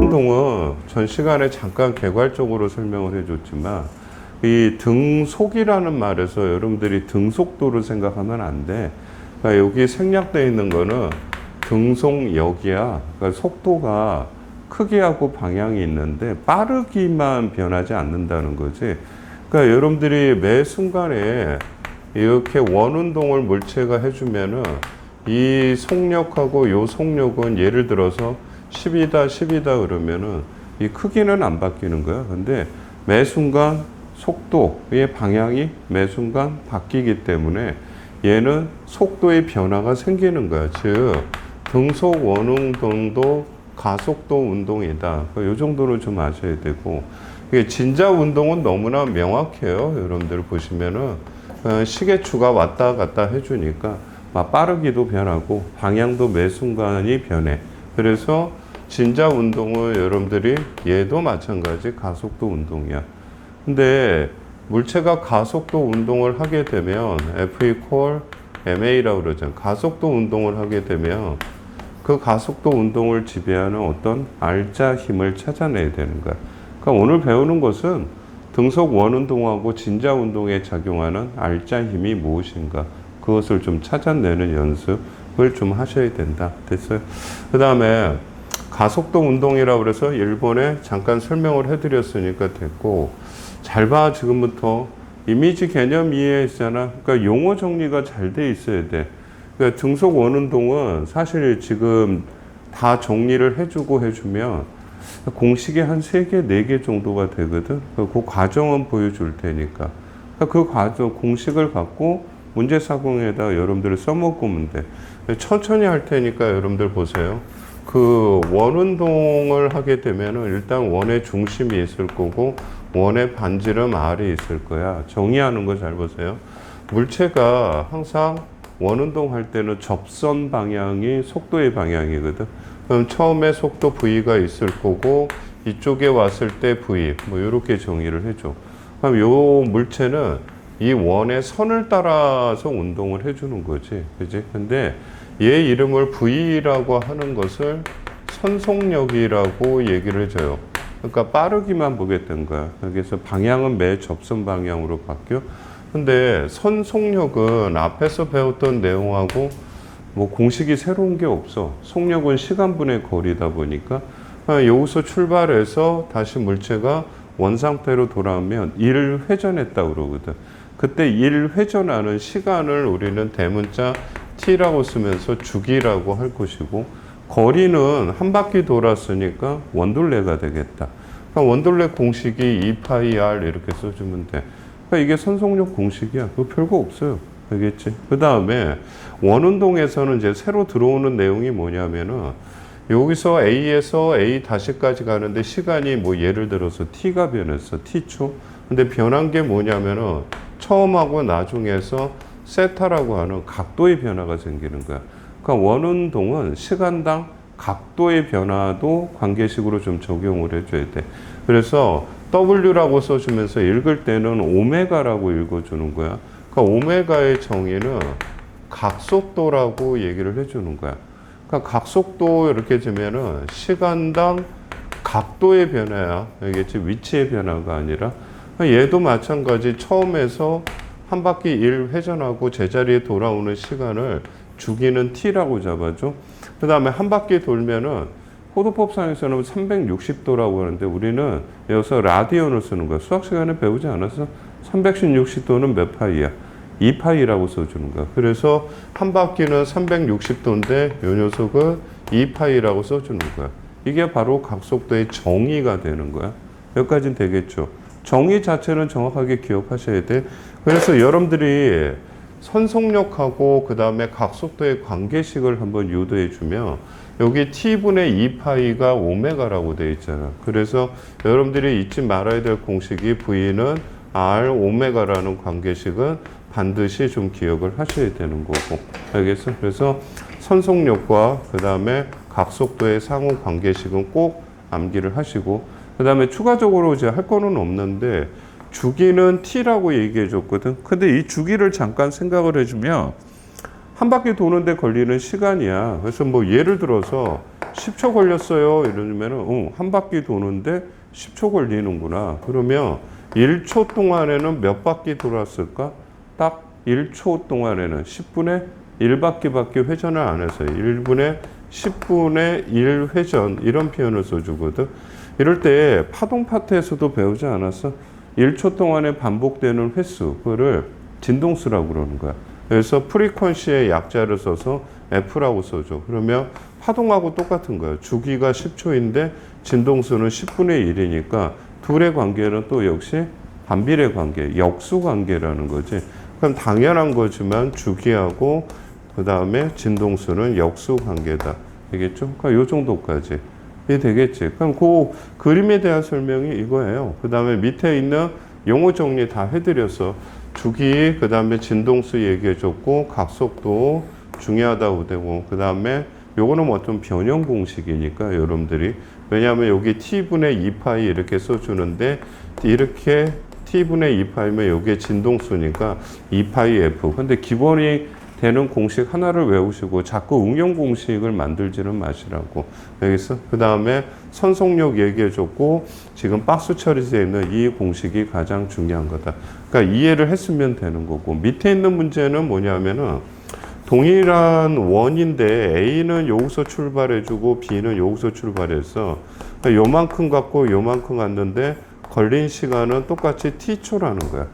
원운동은 전 시간에 잠깐 개괄적으로 설명을 해줬지만 이 등속이라는 말에서 여러분들이 등속도를 생각하면 안 돼. 그러니까 여기 생략되어 있는 거는 등속역이야. 그러니까 속도가 크기하고 방향이 있는데 빠르기만 변하지 않는다는 거지. 그러니까 여러분들이 매 순간에 이렇게 원운동을 물체가 해주면은 이 속력하고 요 속력은 예를 들어서 10이다 그러면은 이 크기는 안 바뀌는 거야. 근데 매 순간 속도의 방향이 매 순간 바뀌기 때문에 얘는 속도의 변화가 생기는 거야. 즉 등속 원운동도 가속도 운동이다. 이 정도는 좀 아셔야 되고, 진자 운동은 너무나 명확해요. 여러분들 보시면은 시계추가 왔다 갔다 해주니까 막 빠르기도 변하고 방향도 매 순간이 변해. 그래서 진자 운동은 여러분들이 얘도 마찬가지 가속도 운동이야. 근데 물체가 가속도 운동을 하게 되면 F=ma라고 그러잖아. 가속도 운동을 하게 되면 그 가속도 운동을 지배하는 어떤 알자 힘을 찾아내야 되는 거야. 그러니까 오늘 배우는 것은 등속 원운동하고 진자 운동에 작용하는 알자 힘이 무엇인가, 그것을 좀 찾아내는 연습을 좀 하셔야 된다. 됐어요? 그 다음에 가속도 운동이라고 그래서 일본에 잠깐 설명을 해드렸으니까 됐고, 잘 봐. 지금부터 이미지 개념 이해했잖아. 그러니까 용어 정리가 잘 돼 있어야 돼. 그러니까 등속 원운동은 사실 지금 다 정리를 해주면 공식이 한 3개, 4개 정도가 되거든. 그 과정은 보여줄 테니까. 그 과정, 공식을 갖고 문제사공에다 여러분들 써먹으면 돼. 천천히 할 테니까 여러분들 보세요. 그 원운동을 하게 되면은 일단 원의 중심이 있을 거고 원의 반지름 R이 있을 거야. 정의하는 거 잘 보세요. 물체가 항상 원운동 할 때는 접선 방향이 속도의 방향이거든. 그럼 처음에 속도 V가 있을 거고 이쪽에 왔을 때 V, 뭐 이렇게 정의를 해줘. 그럼 요 물체는 이 원의 선을 따라서 운동을 해주는 거지, 그지? 근데 얘 이름을 V라고 하는 것을 선속력이라고 얘기를 해줘요. 그러니까 빠르기만 보겠다는 거야. 그래서 방향은 매 접선 방향으로 바뀌어. 근데 선속력은 앞에서 배웠던 내용하고 뭐 공식이 새로운 게 없어. 속력은 시간분의 거리다 보니까 여기서 출발해서 다시 물체가 원상태로 돌아오면 1회전했다고 그러거든. 그때 1회전하는 시간을 우리는 대문자 t라고 쓰면서 주기라고 할 것이고, 거리는 한 바퀴 돌았으니까 원둘레가 되겠다. 그러니까 원둘레 공식이 2πr 이렇게 써주면 돼. 그러니까 이게 선속력 공식이야. 그거 별거 없어요. 알겠지? 그 다음에 원운동에서는 이제 새로 들어오는 내용이 뭐냐면은 여기서 A에서 A 다시까지 가는데 시간이 뭐 예를 들어서 T가 변했어. T초. 근데 변한 게 뭐냐면은 처음하고 나중에서 세타라고 하는 각도의 변화가 생기는 거야. 그러니까 원운동은 시간당 각도의 변화도 관계식으로 좀 적용을 해줘야 돼. 그래서 W라고 써주면서 읽을 때는 오메가라고 읽어주는 거야. 그러니까 오메가의 정의는 각속도라고 얘기를 해주는 거야. 그러니까 각속도 이렇게 되면은 시간당 각도의 변화야. 알겠지? 위치의 변화가 아니라. 얘도 마찬가지. 처음에서 한 바퀴 1회전하고 제자리에 돌아오는 시간을 주기는 t라고 잡아줘. 그 다음에 한 바퀴 돌면은 호도법상에서는 360도라고 하는데 우리는 여기서 라디언을 쓰는 거야. 수학 시간에 배우지 않았어? 360도는 몇 파이야? 2파이라고 써주는 거야. 그래서 한 바퀴는 360도인데 이 녀석은 2파이라고 써주는 거야. 이게 바로 각속도의 정의가 되는 거야. 여기까지는 되겠죠. 정의 자체는 정확하게 기억하셔야 돼. 그래서 여러분들이 선속력하고 그 다음에 각속도의 관계식을 한번 유도해 주면 여기 t분의 2파이가 오메가라고 되어 있잖아. 그래서 여러분들이 잊지 말아야 될 공식이 V는 R 오메가라는 관계식은 반드시 좀 기억을 하셔야 되는 거고. 알겠어? 그래서 선속력과 그 다음에 각속도의 상호 관계식은 꼭 암기를 하시고, 그 다음에 추가적으로 이제 할 거는 없는데 주기는 t라고 얘기해 줬거든. 근데 이 주기를 잠깐 생각을 해주면 한 바퀴 도는데 걸리는 시간이야. 그래서 뭐 예를 들어서 10초 걸렸어요. 이러면은 한 바퀴 도는데 10초 걸리는구나. 그러면 1초 동안에는 몇 바퀴 돌았을까? 딱 1초 동안에는 10분의 1바퀴밖에 회전을 안 해서요. 1분의 10분의 1 회전 이런 표현을 써주거든. 이럴 때 파동 파트에서도 배우지 않았어? 1초 동안에 반복되는 횟수, 그거를 진동수라고 그러는 거야. 그래서 프리퀀시의 약자를 써서 F라고 써줘. 그러면 파동하고 똑같은 거예요. 주기가 10초인데 진동수는 10분의 1이니까 둘의 관계는 또 역시 반비례 관계, 역수 관계라는 거지. 그럼 당연한 거지만 주기하고 그 다음에 진동수는 역수 관계다. 되겠죠? 그러니까 요 정도까지. 이게 되겠지. 그럼 그 그림에 대한 설명이 이거예요. 그 다음에 밑에 있는 용어 정리 다 해드렸어. 주기, 그 다음에 진동수 얘기해줬고, 각속도 중요하다고 되고, 그 다음에 요거는 뭐 어떤 변형 공식이니까 여러분들이. 왜냐하면 여기 t분의 2파이 이렇게 써주는데, 이렇게 t분의 2파이면 여기에 진동수니까 2파이 f. 근데 기본이 되는 공식 하나를 외우시고 자꾸 응용 공식을 만들지는 마시라고. 여기서 그 다음에 선속력 얘기해줬고 지금 박스 처리되어 있는 이 공식이 가장 중요한 거다. 그러니까 이해를 했으면 되는 거고, 밑에 있는 문제는 뭐냐면은 동일한 원인데 A는 여기서 출발해주고 B는 여기서 출발해서 그러니까 요만큼 갖고 요만큼 갔는데 걸린 시간은 똑같이 t초라는 거야.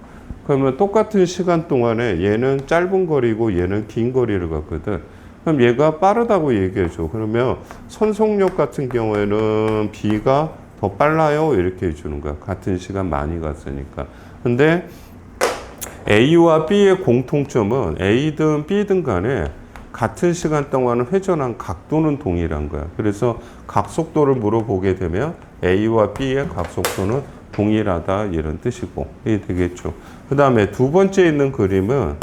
그러면 똑같은 시간 동안에 얘는 짧은 거리고 얘는 긴 거리를 갔거든. 그럼 얘가 빠르다고 얘기해줘. 그러면 선속력 같은 경우에는 B가 더 빨라요. 이렇게 해주는 거야. 같은 시간 많이 갔으니까. 근데 A와 B의 공통점은 A든 B든 간에 같은 시간 동안 회전한 각도는 동일한 거야. 그래서 각속도를 물어보게 되면 A와 B의 각속도는 동일하다 이런 뜻이고 이게 되겠죠. 그 다음에 두 번째 있는 그림은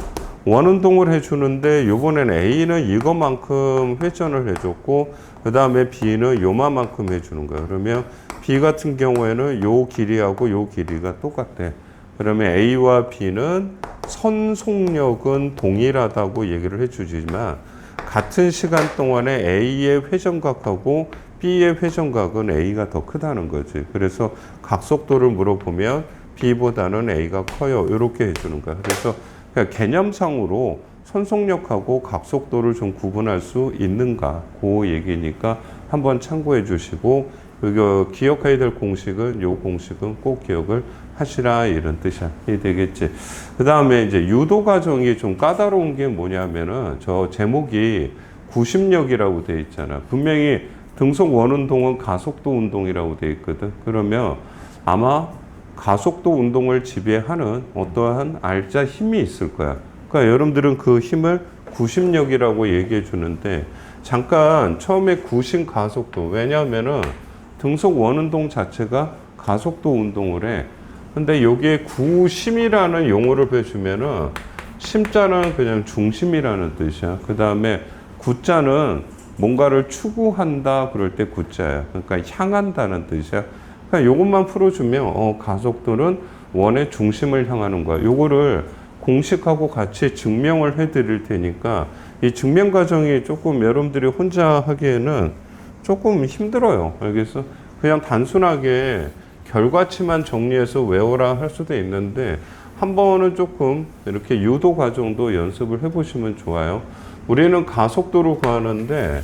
원운동을 해주는데 요번에는 A는 이것만큼 회전을 해줬고 그 다음에 B는 요만큼 해주는 거예요. 그러면 B 같은 경우에는 요 길이하고 요 길이가 똑같대. 그러면 A와 B는 선속력은 동일하다고 얘기를 해주지만 같은 시간 동안에 A의 회전각하고 B의 회전각은 A가 더 크다는 거지. 그래서 각속도를 물어보면 B보다는 A가 커요. 이렇게 해주는 거야. 그래서 그냥 개념상으로 선속력하고 각속도를 좀 구분할 수 있는가, 그 얘기니까 한번 참고해 주시고, 이거 기억해야 될 공식은, 요 공식은 꼭 기억을 하시라 이런 뜻이야. 이게 되겠지. 그 다음에 이제 유도 과정이 좀 까다로운 게 뭐냐면은 저 제목이 구심력이라고 돼 있잖아. 분명히 등속 원운동은 가속도 운동이라고 돼 있거든. 그러면 아마 가속도 운동을 지배하는 어떠한 알짜 힘이 있을 거야. 그러니까 여러분들은 그 힘을 구심력이라고 얘기해 주는데, 잠깐 처음에 구심 가속도, 왜냐하면은 등속 원운동 자체가 가속도 운동을 해. 근데 여기에 구심이라는 용어를 배주면은 심자는 그냥 중심이라는 뜻이야. 그 다음에 구자는 뭔가를 추구한다 그럴 때 구자야. 그러니까 향한다는 뜻이야. 그러니까 요것만 풀어주면 가속도는 원의 중심을 향하는 거야. 요거를 공식하고 같이 증명을 해드릴 테니까 이 증명 과정이 조금 여러분들이 혼자 하기에는 조금 힘들어요. 알겠어? 그냥 단순하게 결과치만 정리해서 외워라 할 수도 있는데 한 번은 조금 이렇게 유도 과정도 연습을 해보시면 좋아요. 우리는 가속도를 구하는데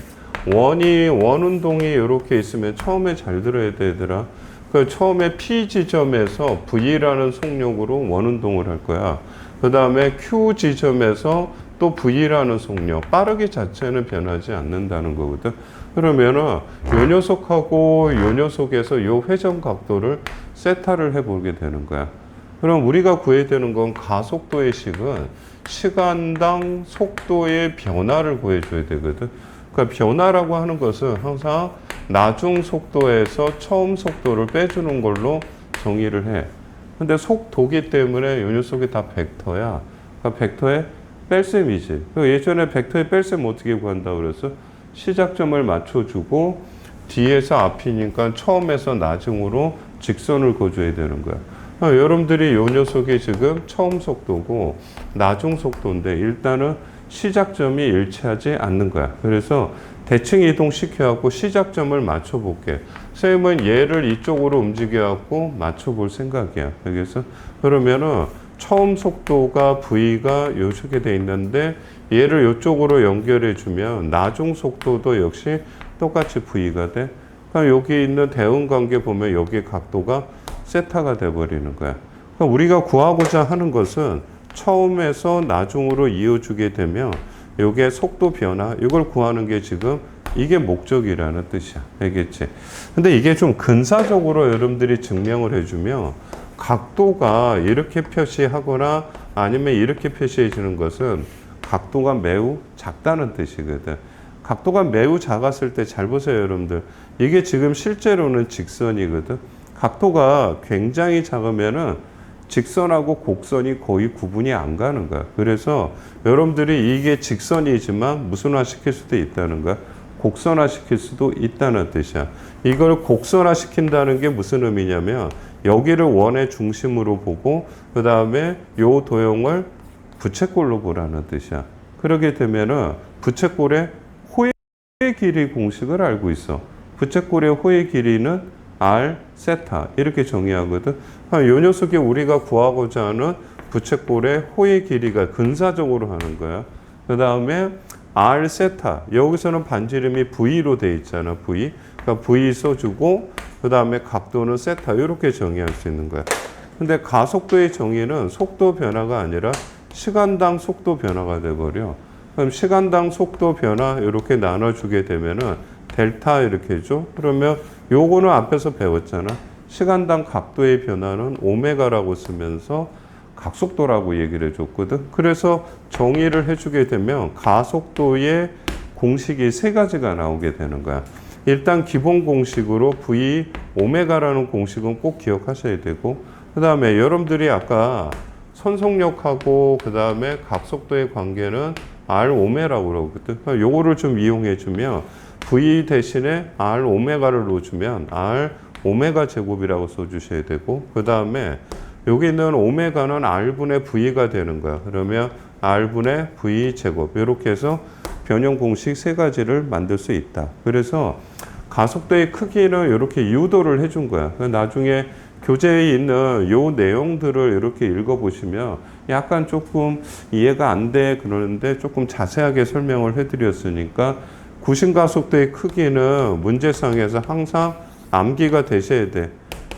원운동이 이렇게 있으면 처음에 잘 들어야 되더라. 그 처음에 P 지점에서 V라는 속력으로 원운동을 할 거야. 그 다음에 Q 지점에서 또 V라는 속력, 빠르기 자체는 변하지 않는다는 거거든. 그러면은 요 녀석하고 요 녀석에서 요 회전 각도를 세타를 해보게 되는 거야. 그럼 우리가 구해야 되는 건 가속도의 식은 시간당 속도의 변화를 구해줘야 되거든. 그러니까 변화라고 하는 것은 항상 나중 속도에서 처음 속도를 빼주는 걸로 정의를 해. 근데 속도기 때문에 요 녀석이 다 벡터야. 그러니까 벡터의 뺄셈이지. 예전에 벡터의 뺄셈 어떻게 구한다고 그랬어? 시작점을 맞춰주고 뒤에서 앞이니까 처음에서 나중으로 직선을 그어줘야 되는 거야. 여러분들이 요 녀석이 지금 처음 속도고 나중 속도인데 일단은 시작점이 일치하지 않는 거야. 그래서 대칭 이동시켜갖고 시작점을 맞춰볼게. 선생님은 얘를 이쪽으로 움직여갖고 맞춰볼 생각이야. 그래서 그러면은 처음 속도가 V가 요쪽에 돼 있는데 얘를 이쪽으로 연결해주면 나중 속도도 역시 똑같이 V가 돼. 그럼 여기 있는 대응관계 보면 여기 각도가 세타가 돼버리는 거야. 그러니까 우리가 구하고자 하는 것은 처음에서 나중으로 이어주게 되면 이게 속도 변화, 이걸 구하는 게 지금 이게 목적이라는 뜻이야. 알겠지? 근데 이게 좀 근사적으로 여러분들이 증명을 해주면 각도가 이렇게 표시하거나 아니면 이렇게 표시해 주는 것은 각도가 매우 작다는 뜻이거든. 각도가 매우 작았을 때 잘 보세요, 여러분들. 이게 지금 실제로는 직선이거든. 각도가 굉장히 작으면은 직선하고 곡선이 거의 구분이 안 가는 거야. 그래서 여러분들이 이게 직선이지만 무슨화 시킬 수도 있다는 거야. 곡선화 시킬 수도 있다는 뜻이야. 이걸 곡선화 시킨다는 게 무슨 의미냐면 여기를 원의 중심으로 보고 그 다음에 요 도형을 부채꼴로 보라는 뜻이야. 그러게 되면은 부채꼴의 호의 길이 공식을 알고 있어. 부채꼴의 호의 길이는 R 세타 이렇게 정의하거든. 요 녀석이 우리가 구하고자 하는 부채꼴의 호의 길이가 근사적으로 하는 거야. 그 다음에 R 세타 여기서는 반지름이 V로 돼 있잖아. V. 그러니까 V 써주고 그 다음에 각도는 세타 이렇게 정의할 수 있는 거야. 근데 가속도의 정의는 속도 변화가 아니라 시간당 속도 변화가 돼버려. 그럼 시간당 속도 변화 이렇게 나눠주게 되면은 델타 이렇게 해줘. 그러면 요거는 앞에서 배웠잖아. 시간당 각도의 변화는 오메가라고 쓰면서 각속도라고 얘기를 해줬거든. 그래서 정의를 해주게 되면 가속도의 공식이 세 가지가 나오게 되는 거야. 일단 기본 공식으로 V 오메가라는 공식은 꼭 기억하셔야 되고, 그 다음에 여러분들이 아까 선속력하고 그 다음에 각속도의 관계는 R 오메라고 그러거든. 그러니까 요거를 좀 이용해 주면 V 대신에 R 오메가를 넣어주면 R 오메가 제곱이라고 써주셔야 되고, 그 다음에 여기 있는 오메가는 R분의 V가 되는 거야. 그러면 R분의 V 제곱 이렇게 해서 변형 공식 세 가지를 만들 수 있다. 그래서 가속도의 크기는 이렇게 유도를 해준 거야. 나중에 교재에 있는 요 내용들을 이렇게 읽어보시면 약간 조금 이해가 안 돼 그러는데 조금 자세하게 설명을 해드렸으니까 구심가속도의 크기는 문제상에서 항상 암기가 되셔야 돼.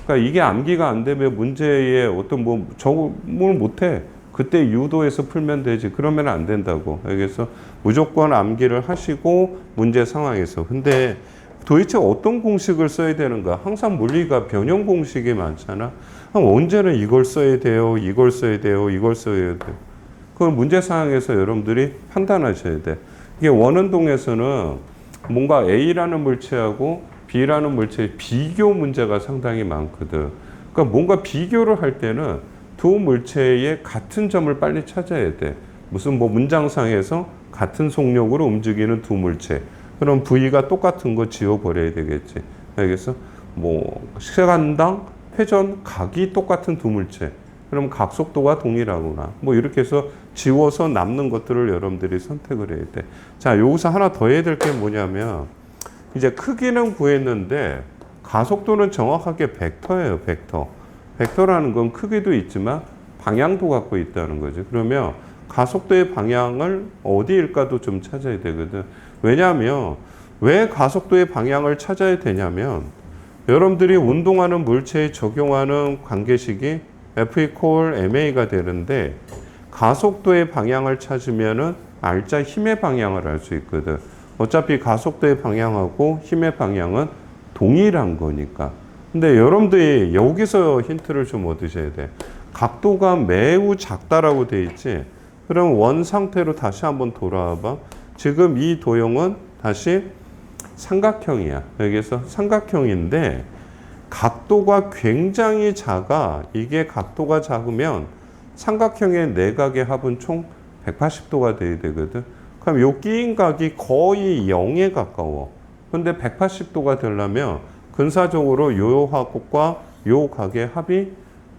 그러니까 이게 암기가 안 되면 문제에 어떤 적응을 못해. 그때 유도해서 풀면 되지. 그러면 안 된다고. 그래서 무조건 암기를 하시고 문제 상황에서. 근데 도대체 어떤 공식을 써야 되는가? 항상 물리가 변형 공식이 많잖아. 언제는 이걸 써야 돼요, 이걸 써야 돼요, 이걸 써야 돼요. 그걸 문제 상황에서 여러분들이 판단하셔야 돼. 이게 원운동에서는 뭔가 A라는 물체하고 B라는 물체의 비교 문제가 상당히 많거든. 그러니까 뭔가 비교를 할 때는 두 물체의 같은 점을 빨리 찾아야 돼. 무슨 문장상에서 같은 속력으로 움직이는 두 물체. 그럼 V가 똑같은 거 지워버려야 되겠지. 알겠어? 시간당 회전 각이 똑같은 두 물체. 그럼 각속도가 동일하구나. 이렇게 해서 지워서 남는 것들을 여러분들이 선택을 해야 돼. 자, 여기서 하나 더 해야 될 게 뭐냐면, 이제 크기는 구했는데, 가속도는 정확하게 벡터예요, 벡터. 벡터라는 건 크기도 있지만, 방향도 갖고 있다는 거죠. 그러면 가속도의 방향을 어디일까도 좀 찾아야 되거든. 왜냐하면, 왜 가속도의 방향을 찾아야 되냐면, 여러분들이 운동하는 물체에 적용하는 관계식이 F=ma가 되는데, 가속도의 방향을 찾으면은 R자 힘의 방향을 알 수 있거든. 어차피 가속도의 방향하고 힘의 방향은 동일한 거니까. 근데 여러분들이 여기서 힌트를 좀 얻으셔야 돼. 각도가 매우 작다라고 돼 있지. 그럼 원 상태로 다시 한번 돌아와 봐. 지금 이 도형은 다시 삼각형이야. 여기서 삼각형인데 각도가 굉장히 작아. 이게 각도가 작으면 삼각형의 내각의 합은 총 180도가 돼야 되거든. 그럼 요 끼인 각이 거의 0에 가까워. 근데 180도가 되려면 근사적으로 요 각과 요 각의 합이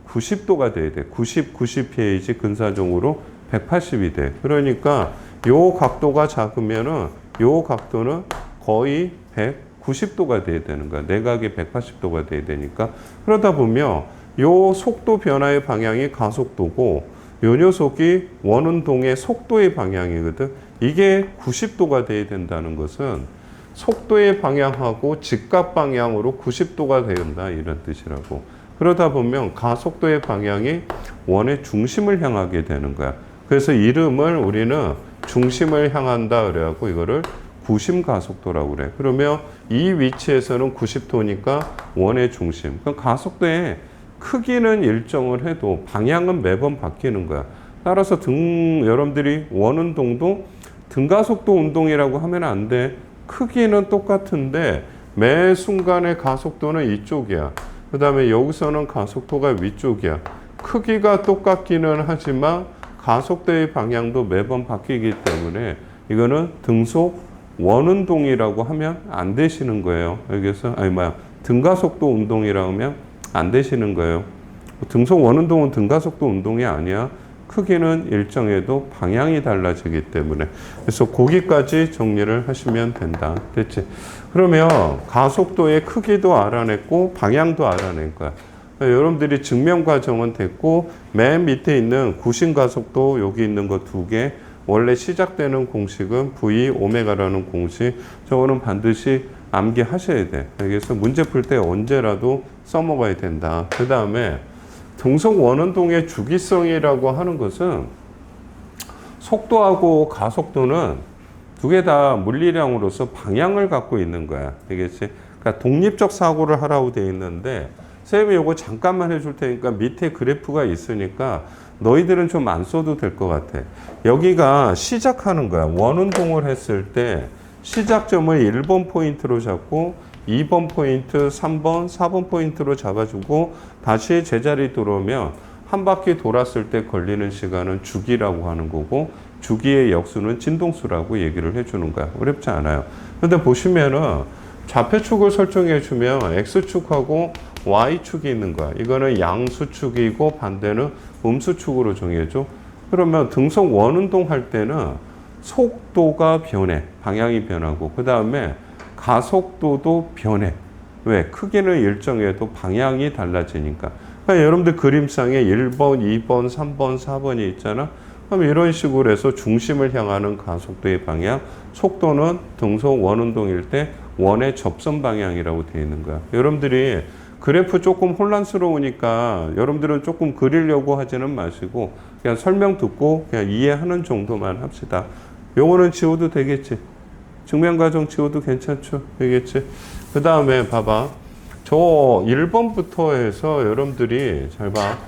90도가 돼야 돼. 90 피해야지 근사적으로 180이 돼. 그러니까 요 각도가 작으면은 요 각도는 거의 190도가 돼야 되는 거야. 내각이 180도가 돼야 되니까. 그러다 보면 요 속도 변화의 방향이 가속도고 요 녀석이 원운동의 속도의 방향이거든. 이게 90도가 돼야 된다는 것은 속도의 방향하고 직각 방향으로 90도가 된다 이런 뜻이라고. 그러다 보면 가속도의 방향이 원의 중심을 향하게 되는 거야. 그래서 이름을 우리는 중심을 향한다 그래갖고 이거를 구심 가속도라고 그래. 그러면 이 위치에서는 90도니까 원의 중심. 그럼 가속도의 크기는 일정을 해도 방향은 매번 바뀌는 거야. 따라서 여러분들이 원운동도 등가속도 운동이라고 하면 안 돼. 크기는 똑같은데 매 순간의 가속도는 이쪽이야. 그 다음에 여기서는 가속도가 위쪽이야. 크기가 똑같기는 하지만 가속도의 방향도 매번 바뀌기 때문에 이거는 등속 원운동이라고 하면 안 되시는 거예요. 여기서 등가속도 운동이라고 하면 안 되시는 거예요. 등속 원운동은 등가속도 운동이 아니야. 크기는 일정해도 방향이 달라지기 때문에. 그래서 거기까지 정리를 하시면 된다. 됐지? 그러면 가속도의 크기도 알아냈고 방향도 알아낸 거야. 여러분들이 증명 과정은 됐고 맨 밑에 있는 구심 가속도 여기 있는 거 두 개. 원래 시작되는 공식은 V 오메가라는 공식. 저거는 반드시 암기하셔야 돼. 그래서 문제 풀 때 언제라도 써먹어야 된다. 그 다음에 등속 원운동의 주기성이라고 하는 것은 속도하고 가속도는 두 개 다 물리량으로서 방향을 갖고 있는 거야. 알겠지? 그러니까 독립적 사고를 하라고 되어 있는데 선생님이 이거 잠깐만 해줄 테니까 밑에 그래프가 있으니까 너희들은 좀 안 써도 될 것 같아. 여기가 시작하는 거야. 원운동을 했을 때 시작점을 1번 포인트로 잡고 2번 포인트, 3번, 4번 포인트로 잡아주고 다시 제자리 들어오면 한 바퀴 돌았을 때 걸리는 시간은 주기라고 하는 거고 주기의 역수는 진동수라고 얘기를 해주는 거야. 어렵지 않아요. 근데 보시면은 좌표축을 설정해 주면 X축하고 Y축이 있는 거야. 이거는 양수축이고 반대는 음수축으로 정해줘. 그러면 등속 원운동 할 때는 속도가 변해. 방향이 변하고 그 다음에 가속도도 변해. 왜? 크기는 일정해도 방향이 달라지니까. 그러니까 여러분들 그림상에 1번, 2번, 3번, 4번이 있잖아. 그럼 이런 식으로 해서 중심을 향하는 가속도의 방향, 속도는 등속 원운동일 때 원의 접선 방향이라고 되어 있는 거야. 여러분들이 그래프 조금 혼란스러우니까 여러분들은 조금 그리려고 하지는 마시고 그냥 설명 듣고 그냥 이해하는 정도만 합시다. 요거는 지워도 되겠지? 증명과정 지워도 괜찮죠? 되겠지? 그 다음에 봐봐. 저 1번부터 해서 여러분들이 잘 봐.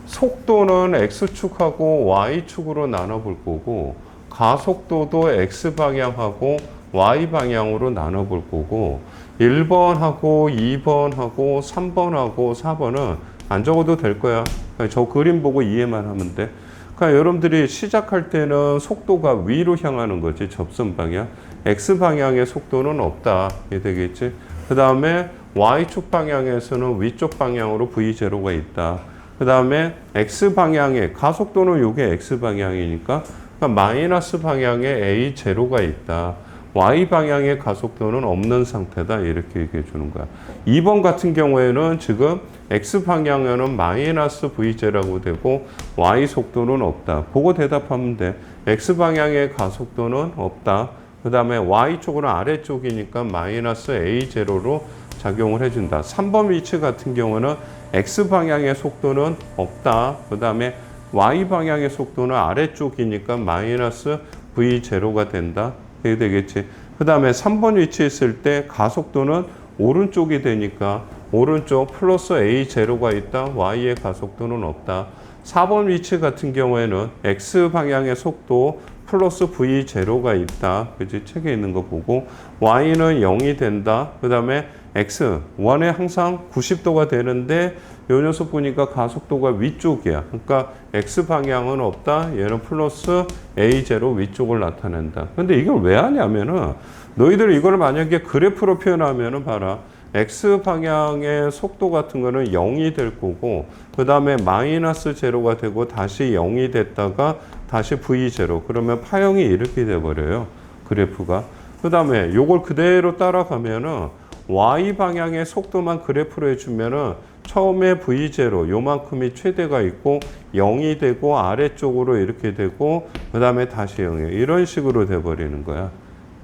속도는 X축하고 Y축으로 나눠볼 거고 가속도도 X방향하고 Y방향으로 나눠볼 거고 1번하고 2번하고 3번하고 4번은 안 적어도 될 거야. 저 그림 보고 이해만 하면 돼. 그러니까 여러분들이 시작할 때는 속도가 위로 향하는 거지. 접선 방향. X방향의 속도는 없다. 이게 되겠지. 그 다음에 Y축 방향에서는 위쪽 방향으로 V0가 있다. 그 다음에 X방향의 가속도는 요게 X방향이니까 그러니까 마이너스 방향에 A0가 있다. Y방향의 가속도는 없는 상태다. 이렇게 얘기해 주는 거야. 2번 같은 경우에는 지금 X방향에는 마이너스 V제라고 되고 Y 속도는 없다. 그거 대답하면 돼. X방향의 가속도는 없다. 그 다음에 Y쪽은 아래쪽이니까 마이너스 A0로 작용을 해준다. 3번 위치 같은 경우는 X방향의 속도는 없다. 그 다음에 Y방향의 속도는 아래쪽이니까 마이너스 V0가 된다. 이게 되겠지. 그 다음에 3번 위치에 있을 때 가속도는 오른쪽이 되니까 오른쪽 플러스 A0가 있다. Y의 가속도는 없다. 4번 위치 같은 경우에는 X방향의 속도 플러스 V0가 있다. 그치? 책에 있는 거 보고 Y는 0이 된다. 그 다음에 X, 1에 항상 90도가 되는데 요 녀석 보니까 가속도가 위쪽이야. 그러니까 X방향은 없다. 얘는 플러스 A0 위쪽을 나타낸다. 근데 이걸 왜 하냐면은 너희들 이걸 만약에 그래프로 표현하면은 봐라. x 방향의 속도 같은 거는 0이 될 거고 그 다음에 마이너스 제로가 되고 다시 0이 됐다가 다시 v0 그러면 파형이 이렇게 돼버려요. 그래프가. 그 다음에 요걸 그대로 따라가면은 y 방향의 속도만 그래프로 해주면은 처음에 v0 요만큼이 최대가 있고 0이 되고 아래쪽으로 이렇게 되고 그 다음에 다시 0이에요. 이런 식으로 돼버리는 거야.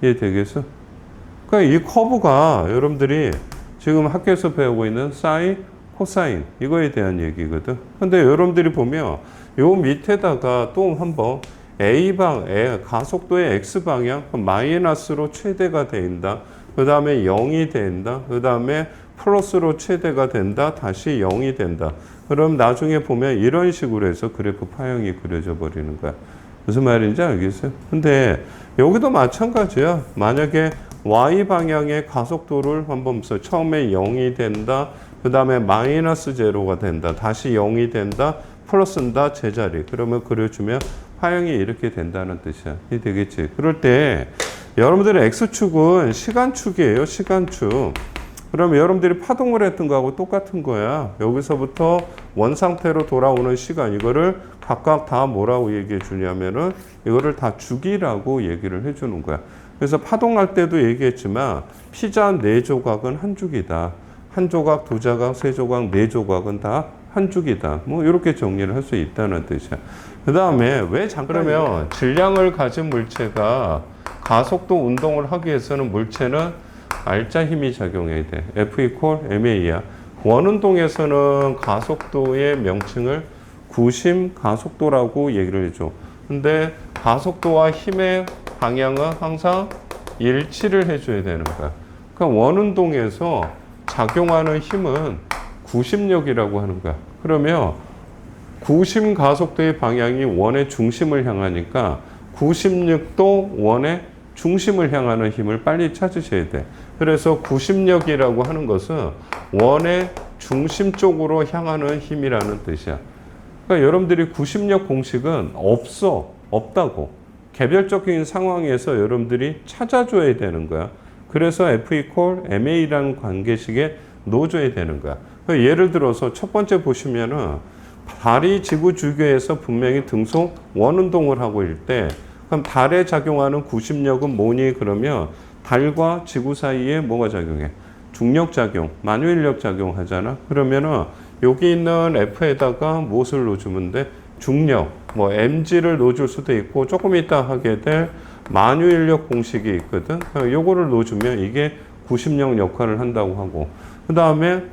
이해되겠어? 그러니까 이 커브가 여러분들이 지금 학교에서 배우고 있는 사인, 코사인 이거에 대한 얘기거든. 근데 여러분들이 보면 요 밑에다가 또 한번 가속도의 x방향 마이너스로 최대가 된다. 그 다음에 0이 된다. 그 다음에 플러스로 최대가 된다. 다시 0이 된다. 그럼 나중에 보면 이런 식으로 해서 그래프 파형이 그려져 버리는 거야. 무슨 말인지 알겠어요? 근데 여기도 마찬가지야. 만약에 y-방향의 가속도를 한번 보세요. 처음에 0이 된다. 그 다음에 마이너스 제로가 된다. 다시 0이 된다. 플러스다. 제자리. 그러면 그려주면 파형이 이렇게 된다는 뜻이야. 이해 되겠지? 그럴 때 여러분들의 X축은 시간축이에요. 시간축. 그럼 여러분들이 파동을 했던 거하고 똑같은 거야. 여기서부터 원상태로 돌아오는 시간 이거를 각각 다 뭐라고 얘기해 주냐면은 이거를 다 주기라고 얘기를 해 주는 거야. 그래서 파동할 때도 얘기했지만 피자 4조각은 한 주기다. 한 조각, 두 조각, 세 조각, 네 조각은 다 한 주기다. 뭐 이렇게 정리를 할 수 있다는 뜻이야. 그 다음에 왜 잠깐 그러면 질량을 가진 물체가 가속도 운동을 하기 위해서는 물체는 알짜 힘이 작용해야 돼. F 이퀄 ma야. 원운동에서는 가속도의 명칭을 구심 가속도라고 얘기를 해줘. 근데 가속도와 힘의 방향은 항상 일치를 해줘야 되는 거야. 그러니까 원운동에서 작용하는 힘은 구심력이라고 하는 거야. 그러면 구심 가속도의 방향이 원의 중심을 향하니까 구심력도 원의 중심을 향하는 힘을 빨리 찾으셔야 돼. 그래서 구심력이라고 하는 것은 원의 중심 쪽으로 향하는 힘이라는 뜻이야. 그러니까 여러분들이 구심력 공식은 없다고. 개별적인 상황에서 여러분들이 찾아줘야 되는 거야. 그래서 F 이퀄 ma라는 관계식에 넣어줘야 되는 거야. 예를 들어서 첫 번째 보시면은 달이 지구 주교에서 분명히 등속 원운동을 하고 있을 때 그럼 달에 작용하는 구심력은 뭐니? 그러면 달과 지구 사이에 뭐가 작용해? 중력 작용, 만유인력 작용하잖아. 그러면은 여기 있는 F에다가 무엇을 넣어주면 돼? 중력, 뭐 mg를 넣어줄 수도 있고 조금 이따 하게 될 만유인력 공식이 있거든. 요거를 넣어주면 이게 구심력 역할을 한다고 하고 그 다음에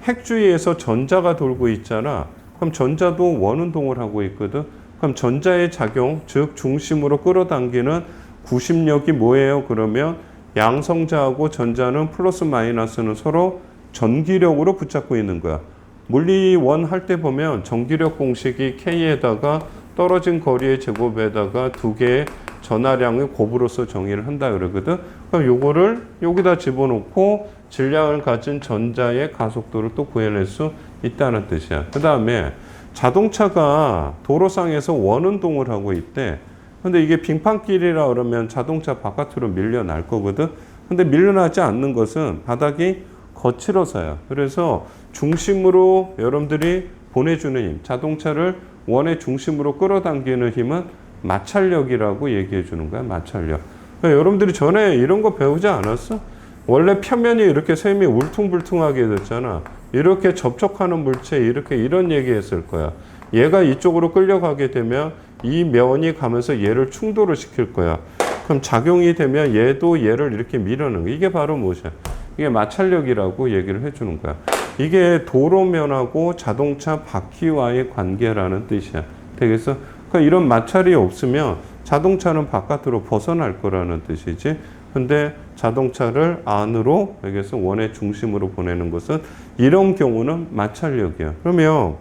핵주위에서 전자가 돌고 있잖아. 그럼 전자도 원운동을 하고 있거든. 그럼 전자의 작용, 즉 중심으로 끌어당기는 구심력이 뭐예요? 그러면 양성자하고 전자는 플러스 마이너스는 서로 전기력으로 붙잡고 있는 거야. 물리원 할 때 보면 전기력 공식이 K에다가 떨어진 거리의 제곱에다가 두 개의 전하량의 곱으로서 정의를 한다 그러거든. 그럼 요거를 여기다 집어넣고 질량을 가진 전자의 가속도를 또 구해낼 수 있다는 뜻이야. 그 다음에 자동차가 도로상에서 원운동을 하고 있대. 근데 이게 빙판길이라 그러면 자동차 바깥으로 밀려날 거거든. 근데 밀려나지 않는 것은 바닥이 거칠어서야. 그래서 중심으로 여러분들이 보내주는 힘, 자동차를 원의 중심으로 끌어당기는 힘은 마찰력이라고 얘기해 주는 거야. 마찰력. 그러니까 여러분들이 전에 이런 거 배우지 않았어? 원래 표면이 이렇게 셈이 울퉁불퉁하게 됐잖아. 이렇게 접촉하는 물체 이렇게 이런 얘기했을 거야. 얘가 이쪽으로 끌려가게 되면 이 면이 가면서 얘를 충돌을 시킬 거야. 그럼 작용이 되면 얘도 얘를 이렇게 밀어넣는 거야. 이게 바로 무엇이야? 이게 마찰력이라고 얘기를 해주는 거야. 이게 도로면하고 자동차 바퀴와의 관계라는 뜻이야. 되겠어? 그러니까 이런 마찰이 없으면 자동차는 바깥으로 벗어날 거라는 뜻이지. 근데 자동차를 안으로 여기서 원의 중심으로 보내는 것은 이런 경우는 마찰력이야. 그러면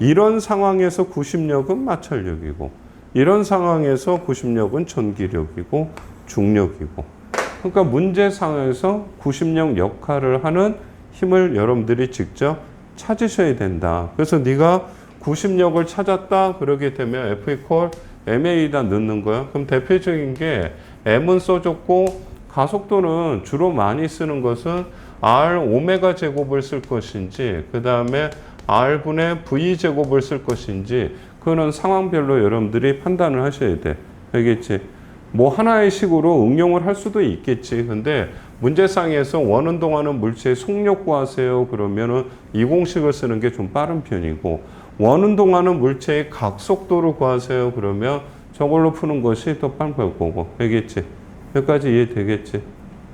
이런 상황에서 구심력은 마찰력이고 이런 상황에서 구심력은 전기력이고 중력이고 그러니까 문제 상황에서 구심력 역할을 하는 힘을 여러분들이 직접 찾으셔야 된다. 그래서 네가 구심력을 찾았다 그러게 되면 F 이퀄 ma에다 넣는 거야. 그럼 대표적인 게 m은 써줬고 가속도는 주로 많이 쓰는 것은 R 오메가 제곱을 쓸 것인지 그 다음에 R분의 V 제곱을 쓸 것인지 그거는 상황별로 여러분들이 판단을 하셔야 돼. 알겠지? 뭐 하나의 식으로 응용을 할 수도 있겠지. 근데 문제상에서 원운동하는 물체의 속력 구하세요. 그러면은 이 공식을 쓰는 게 좀 빠른 편이고 원운동하는 물체의 각속도를 구하세요. 그러면 저걸로 푸는 것이 더 빠른 거고. 알겠지? 여기까지 이해되겠지?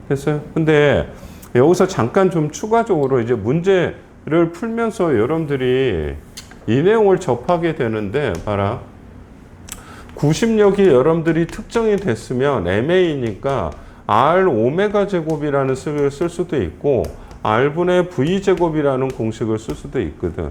됐어요? 근데 여기서 잠깐 좀 추가적으로 이제 문제를 풀면서 여러분들이 이 내용을 접하게 되는데 봐라. 구심력이 여러분들이 특정이 됐으면 MA니까 R 오메가 제곱이라는式을 쓸 수도 있고 R분의 V 제곱이라는 공식을 쓸 수도 있거든.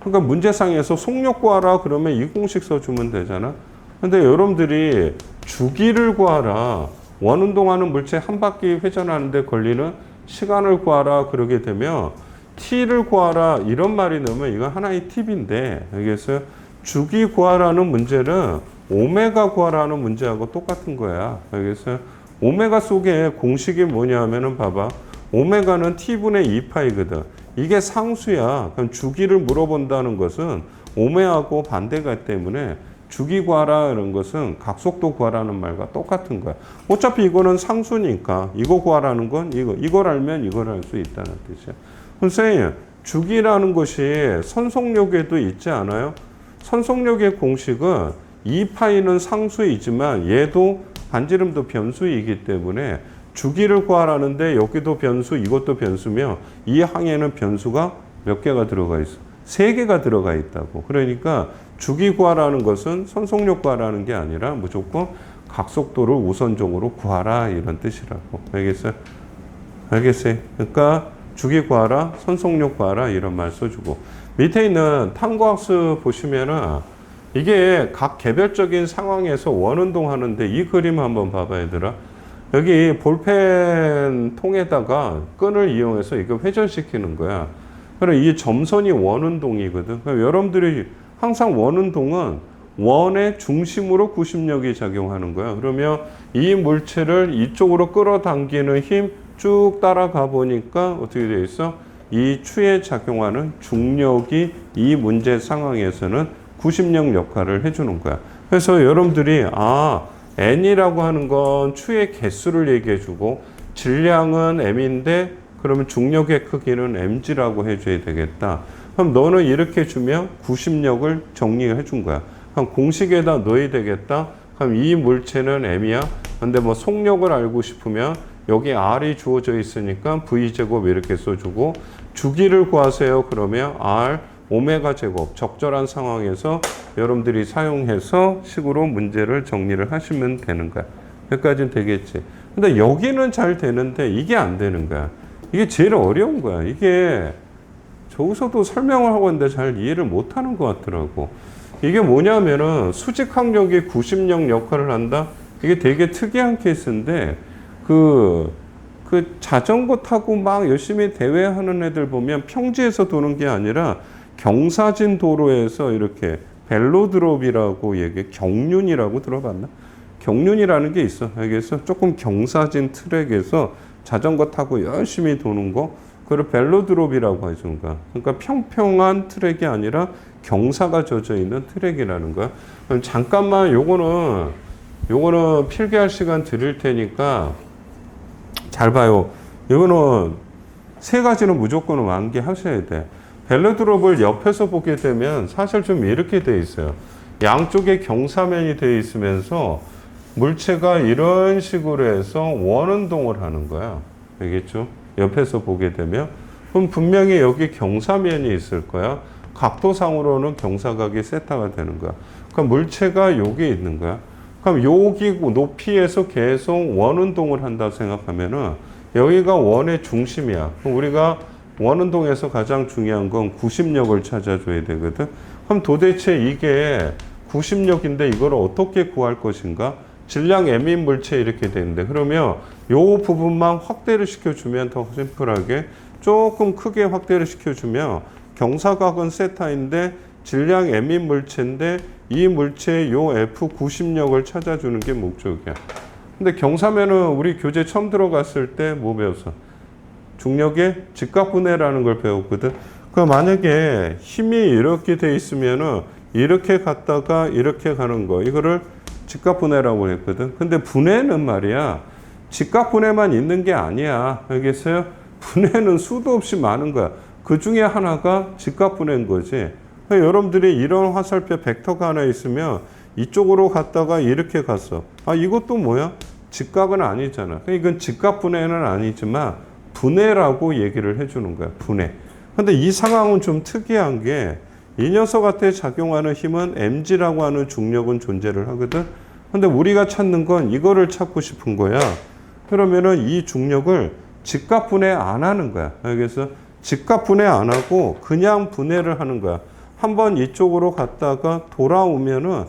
그러니까 문제상에서 속력 구하라 그러면 이 공식 써주면 되잖아. 근데 여러분들이 주기를 구하라. 원운동하는 물체 한 바퀴 회전하는데 걸리는 시간을 구하라 그러게 되면 T를 구하라 이런 말이 나오면 이건 하나의 팁인데 알겠어요? 주기 구하라는 문제는 오메가 구하라는 문제하고 똑같은 거야. 알겠어요? 오메가 속에 공식이 뭐냐면은 봐봐. 오메가는 T분의 2파이거든. 이게 상수야. 그럼 주기를 물어본다는 것은 오메하고 반대가 때문에 주기 구하라 이런 것은 각속도 구하라는 말과 똑같은 거야. 어차피 이거는 상수니까 이거 구하라는 건 이걸 알면 이걸 알 수 있다는 뜻이야. 선생님, 주기라는 것이 선속력에도 있지 않아요? 선속력의 공식은 2파이는 상수이지만 얘도 반지름도 변수이기 때문에 주기를 구하라는데 여기도 변수, 이것도 변수며 이 항에는 변수가 몇 개가 들어가 있어? 3개가 들어가 있다고. 그러니까 주기 구하라는 것은 선속력 구하라는 게 아니라 무조건 각속도를 우선적으로 구하라 이런 뜻이라고. 알겠어요? 알겠어요? 그러니까 주기 구하라, 선속력 구하라 이런 말 써주고 밑에 있는 탐구학습 보시면은 이게 각 개별적인 상황에서 원운동 하는데 이 그림 한번 봐봐 얘들아. 여기 볼펜 통에다가 끈을 이용해서 이거 회전시키는 거야. 그럼 이 점선이 원운동이거든. 그럼 여러분들이 항상 원운동은 원의 중심으로 구심력이 작용하는 거야. 그러면 이 물체를 이쪽으로 끌어당기는 힘 쭉 따라가 보니까 어떻게 되어 있어? 이 추에 작용하는 중력이 이 문제 상황에서는 구심력 역할을 해주는 거야. 그래서 여러분들이 N이라고 하는 건 추의 개수를 얘기해주고 질량은 M인데 그러면 중력의 크기는 mg라고 해줘야 되겠다. 그럼 너는 이렇게 주면 구심력을 정리해 준 거야. 그럼 공식에다 넣어야 되겠다. 그럼 이 물체는 m이야. 근데 뭐 속력을 알고 싶으면 여기 r이 주어져 있으니까 v제곱 이렇게 써주고 주기를 구하세요. 그러면 r 오메가 제곱 적절한 상황에서 여러분들이 사용해서 식으로 문제를 정리를 하시면 되는 거야. 여기까지는 되겠지. 근데 여기는 잘 되는데 이게 안 되는 거야. 이게 제일 어려운 거야. 이게 저기서도 설명을 하고 있는데 잘 이해를 못 하는 것 같더라고. 이게 뭐냐면은 수직 항력이 구심력 역할을 한다? 이게 되게 특이한 케이스인데 그 자전거 타고 막 열심히 대회하는 애들 보면 평지에서 도는 게 아니라 경사진 도로에서 이렇게 벨로드롭이라고 경륜이라고 들어봤나? 경륜이라는 게 있어. 알겠어? 조금 경사진 트랙에서 자전거 타고 열심히 도는 거, 그걸 벨로드롭이라고 해주는 거야. 그러니까 평평한 트랙이 아니라 경사가 젖어 있는 트랙이라는 거야. 그럼 잠깐만 요거는 필기할 시간 드릴 테니까 잘 봐요. 이거는 세 가지는 무조건 완기하셔야 돼. 벨로드롭을 옆에서 보게 되면 사실 좀 이렇게 돼 있어요. 양쪽에 경사면이 돼 있으면서 물체가 이런 식으로 해서 원운동을 하는 거야. 알겠죠? 옆에서 보게 되면. 그럼 분명히 여기 경사면이 있을 거야. 각도상으로는 경사각이 세타가 되는 거야. 그럼 물체가 여기 있는 거야. 그럼 여기 높이에서 계속 원운동을 한다 생각하면은 여기가 원의 중심이야. 그럼 우리가 원운동에서 가장 중요한 건 구심력을 찾아줘야 되거든. 그럼 도대체 이게 구심력인데 이걸 어떻게 구할 것인가? 질량 m인 물체 이렇게 되는데 그러면 요 부분만 확대를 시켜주면 더 심플하게 조금 크게 확대를 시켜주면 경사각은 세타인데 질량 m인 물체인데 이 물체의 요 F 구심력을 찾아주는 게 목적이야. 근데 경사면은 우리 교재 처음 들어갔을 때 뭐 배웠어? 중력의 직각분해라는 걸 배웠거든. 그 만약에 힘이 이렇게 돼 있으면은 이렇게 갔다가 이렇게 가는 거, 이거를 직각분해라고 했거든. 근데 분해는 말이야, 직각분해만 있는 게 아니야. 알겠어요? 분해는 수도 없이 많은 거야. 그 중에 하나가 직각분해인 거지. 그러니까 여러분들이 이런 화살표 벡터가 하나 있으면 이쪽으로 갔다가 이렇게 갔어. 아, 이것도 뭐야? 직각은 아니잖아. 그러니까 이건 직각분해는 아니지만 분해라고 얘기를 해주는 거야. 분해. 근데 이 상황은 좀 특이한 게 이 녀석한테 작용하는 힘은 mg라고 하는 중력은 존재를 하거든. 근데 우리가 찾는 건 이거를 찾고 싶은 거야. 그러면은 이 중력을 직각분해 안 하는 거야. 그래서 직각분해 안 하고 그냥 분해를 하는 거야. 한번 이쪽으로 갔다가 돌아오면은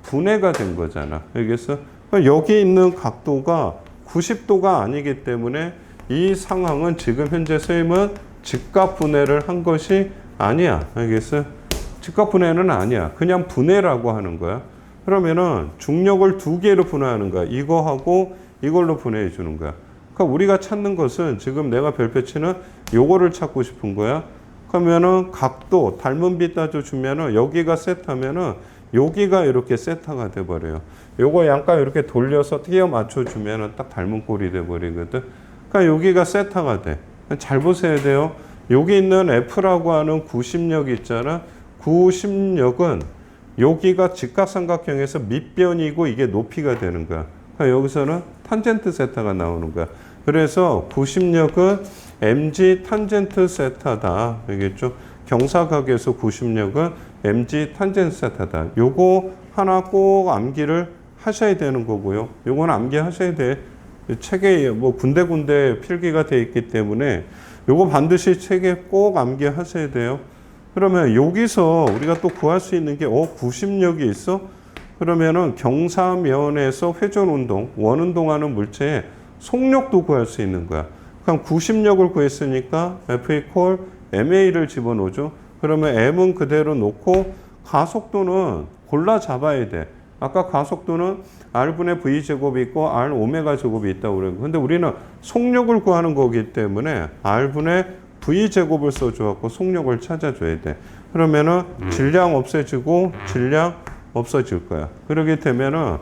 분해가 된 거잖아. 알겠어? 여기 있는 각도가 90도가 아니기 때문에 이 상황은 지금 현재 선생님은 직각분해를 한 것이 아니야. 알겠어? 직각분해는 아니야. 그냥 분해라고 하는 거야. 그러면은 중력을 두 개로 분해하는 거야. 이거하고 이걸로 분해해 주는 거야. 그러니까 우리가 찾는 것은 지금 내가 별표치는 요거를 찾고 싶은 거야. 그러면은 각도, 닮은 빛 따져주면은 여기가 세타면은 여기가 이렇게 세타가 돼버려요. 요거 양가 이렇게 돌려서 끼워 맞춰주면은 딱 닮은 꼴이 돼버리거든. 그러니까 여기가 세타가 돼. 잘 보셔야 돼요. 여기 있는 F라고 하는 구심력이 있잖아. 구심력은 여기가 직각삼각형에서 밑변이고 이게 높이가 되는 거야. 그러니까 여기서는 탄젠트 세타가 나오는 거야. 그래서 구심력은 mg 탄젠트 세타다. 알겠죠? 경사각에서 구심력은 mg 탄젠트 세타다. 요거 하나 꼭 암기를 하셔야 되는 거고요. 요건 암기하셔야 돼. 책에 뭐 군데군데 필기가 돼 있기 때문에 요거 반드시 책에 꼭 암기하셔야 돼요. 그러면 여기서 우리가 또 구할 수 있는 게 구심력이 있어? 그러면은 경사면에서 회전운동, 원운동하는 물체의 속력도 구할 수 있는 거야. 그럼 구심력을 구했으니까 F equal ma를 집어넣죠. 그러면 m은 그대로 놓고 가속도는 골라 잡아야 돼. 아까 가속도는 r분의 v 제곱이 있고 r 오메가 제곱이 있다고 그래요. 근데 우리는 속력을 구하는 거기 때문에 r분의 v 제곱을 써줘갖고 속력을 찾아줘야 돼. 그러면은 질량 없애지고 질량 없어질 거야. 그러게 되면은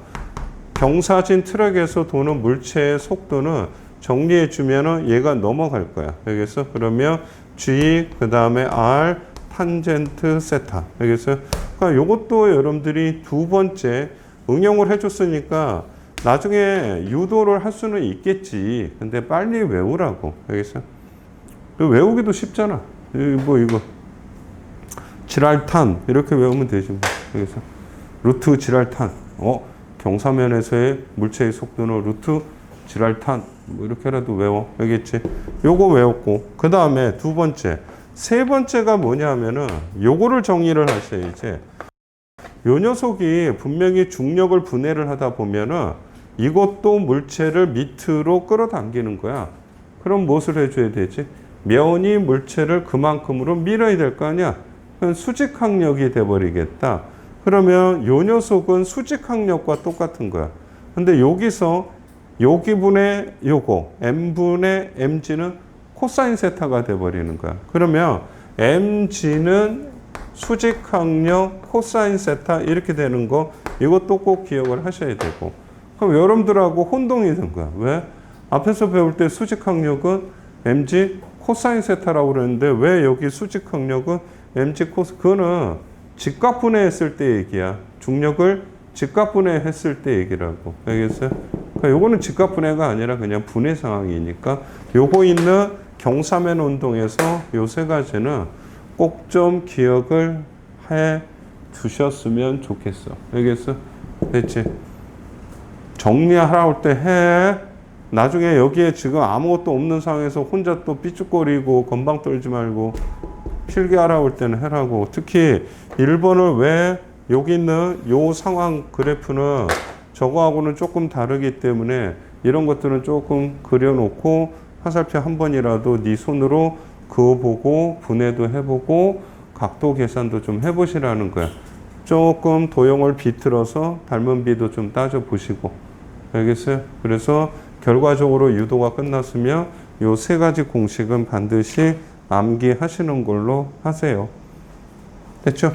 경사진 트럭에서 도는 물체의 속도는 정리해 주면은 얘가 넘어갈 거야. 알겠어? 그러면 g 그 다음에 r 탄젠트 세타. 알겠어요? 그러니까 이것도 여러분들이 두 번째 응용을 해줬으니까 나중에 유도를 할 수는 있겠지. 근데 빨리 외우라고. 알겠어요? 외우기도 쉽잖아. 이거 지랄탄 이렇게 외우면 되지. 알겠어? 루트 지랄탄. 경사면에서의 물체의 속도는 루트 지랄탄. 뭐 이렇게라도 외워. 알겠지? 요거 외웠고 그 다음에 두 번째. 세 번째가 뭐냐면은 요거를 정리를 하셔야지. 요 녀석이 분명히 중력을 분해를 하다 보면은 이것도 물체를 밑으로 끌어당기는 거야. 그럼 무엇을 해줘야 되지? 면이 물체를 그만큼으로 밀어야 될 거 아니야? 그럼 수직항력이 돼버리겠다. 그러면 요 녀석은 수직항력과 똑같은 거야. 근데 여기서 여기분의 요거 m분의 mg는 코사인 세타가 돼버리는 거야. 그러면 mg는 수직항력 코사인 세타 이렇게 되는 거 이것도 꼭 기억을 하셔야 되고. 그럼 여러분들하고 혼동이 된 거야. 왜? 앞에서 배울 때 수직항력은 mg 코사인 세타라고 그랬는데 왜 여기 수직항력은 mg 코스 그거는 직각분해했을 때 얘기야. 중력을 직각분해했을 때 얘기라고. 알겠어요? 그러니까 요거는 직각분해가 아니라 그냥 분해 상황이니까 요거 있는 경사면 운동에서 요 세 가지는 꼭 좀 기억을 해 주셨으면 좋겠어. 알겠어? 됐지? 정리하라고 할 때 해. 나중에 여기에 지금 아무것도 없는 상황에서 혼자 또 삐죽거리고 건방 떨지 말고 필기하라고 할 때는 해라고. 특히 1번을 왜 여기 있는 요 상황 그래프는 저거하고는 조금 다르기 때문에 이런 것들은 조금 그려놓고 화살표 한 번이라도 네 손으로 그어보고 분해도 해보고 각도 계산도 좀 해보시라는 거야. 조금 도형을 비틀어서 닮은 비도 좀 따져보시고. 알겠어요? 그래서 결과적으로 유도가 끝났으면 요 세 가지 공식은 반드시 암기하시는 걸로 하세요. 됐죠?